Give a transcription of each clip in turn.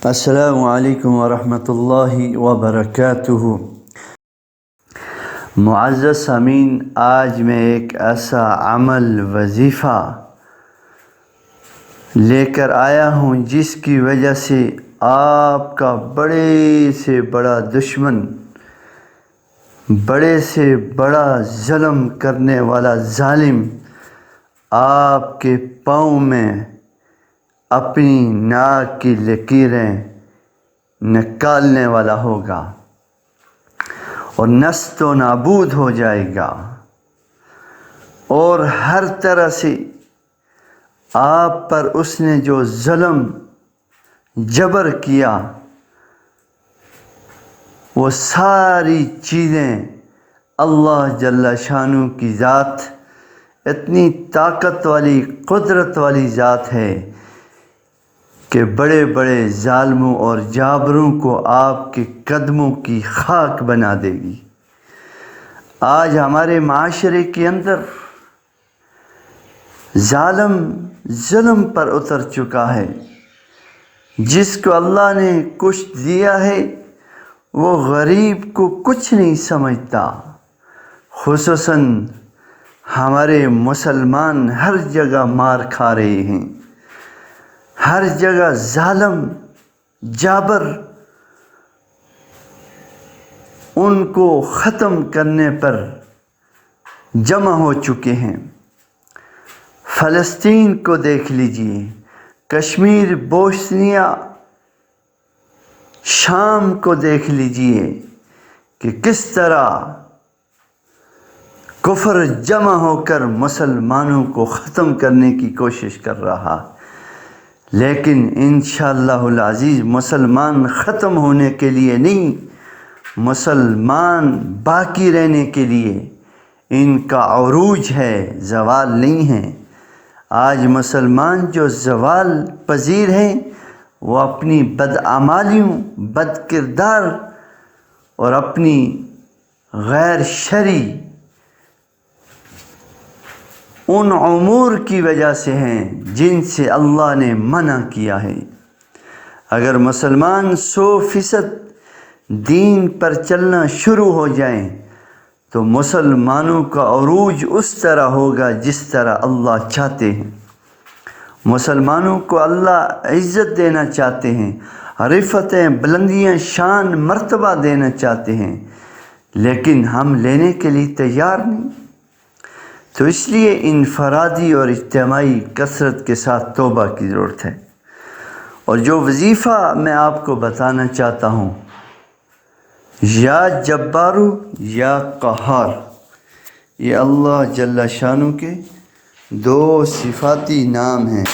السلام علیکم ورحمۃ اللہ وبرکاتہ۔ معزز سامعین، آج میں ایک ایسا عمل وظیفہ لے کر آیا ہوں جس کی وجہ سے آپ کا بڑے سے بڑا دشمن، بڑے سے بڑا ظلم کرنے والا ظالم آپ کے پاؤں میں اپنی ناک کی لکیریں نکالنے والا ہوگا اور نیست و نابود ہو جائے گا، اور ہر طرح سے آپ پر اس نے جو ظلم جبر کیا وہ ساری چیزیں اللہ جل شانہ کی ذات اتنی طاقت والی، قدرت والی ذات ہے کہ بڑے بڑے ظالموں اور جابروں کو آپ کے قدموں کی خاک بنا دے گی۔ آج ہمارے معاشرے کے اندر ظالم ظلم پر اتر چکا ہے۔ جس کو اللہ نے کچھ دیا ہے وہ غریب کو کچھ نہیں سمجھتا۔ خصوصاً ہمارے مسلمان ہر جگہ مار کھا رہے ہیں، ہر جگہ ظالم جابر ان کو ختم کرنے پر جمع ہو چکے ہیں۔ فلسطین کو دیکھ لیجئے، کشمیر، بوسنیا، شام کو دیکھ لیجئے کہ کس طرح کفر جمع ہو کر مسلمانوں کو ختم کرنے کی کوشش کر رہا۔ لیکن انشاءاللہ العزیز مسلمان ختم ہونے کے لیے نہیں، مسلمان باقی رہنے کے لیے ان کا عروج ہے، زوال نہیں ہے۔ آج مسلمان جو زوال پذیر ہیں وہ اپنی بدعمالیوں، بد کردار اور اپنی غیر شرعی ان امور کی وجہ سے ہیں جن سے اللہ نے منع کیا ہے۔ اگر مسلمان 100% دین پر چلنا شروع ہو جائیں تو مسلمانوں کا عروج اس طرح ہوگا جس طرح اللہ چاہتے ہیں۔ مسلمانوں کو اللہ عزت دینا چاہتے ہیں، رفعتیں، بلندیاں، شان، مرتبہ دینا چاہتے ہیں، لیکن ہم لینے کے لیے تیار نہیں۔ تو اس لیے انفرادی اور اجتماعی کثرت کے ساتھ توبہ کی ضرورت ہے۔ اور جو وظیفہ میں آپ کو بتانا چاہتا ہوں، یا جبارو یا قہار، یہ اللہ جل شانہ کے 2 صفاتی نام ہیں۔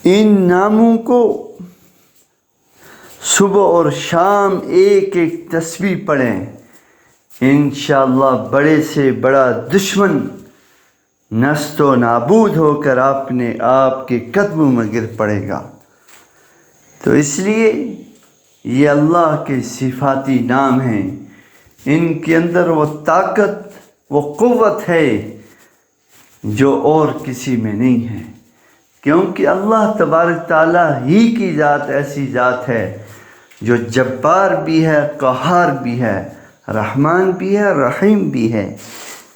ان ناموں کو صبح اور شام ایک ایک تسبیح پڑھیں، انشاءاللہ بڑے سے بڑا دشمن نیست و نابود ہو کر آپ کے قدموں میں گر پڑے گا۔ تو اس لیے یہ اللہ کے صفاتی نام ہیں، ان کے اندر وہ طاقت، وہ قوت ہے جو اور کسی میں نہیں ہے، کیونکہ اللہ تبارک تعالیٰ ہی کی ذات ایسی ذات ہے جو جبار بھی ہے، قہار بھی ہے، رحمان بھی ہے، رحیم بھی ہے۔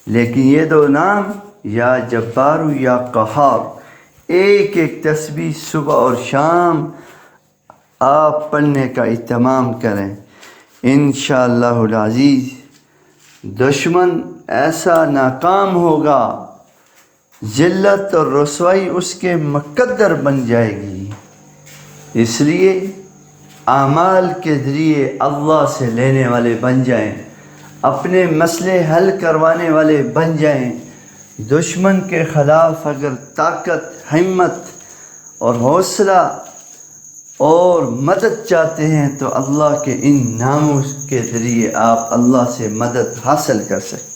لیکن یہ 2 نام یا جبار یا قہار ایک ایک تسبیح صبح اور شام آپ پڑھنے کا اہتمام کریں، انشاءاللہ العزیز دشمن ایسا ناکام ہوگا، ذلت اور رسوائی اس کے مقدر بن جائے گی۔ اس لیے اعمال کے ذریعے اللہ سے لینے والے بن جائیں، اپنے مسئلے حل کروانے والے بن جائیں۔ دشمن کے خلاف اگر طاقت، ہمت اور حوصلہ اور مدد چاہتے ہیں تو اللہ کے ان ناموں کے ذریعے آپ اللہ سے مدد حاصل کر سکتے ہیں۔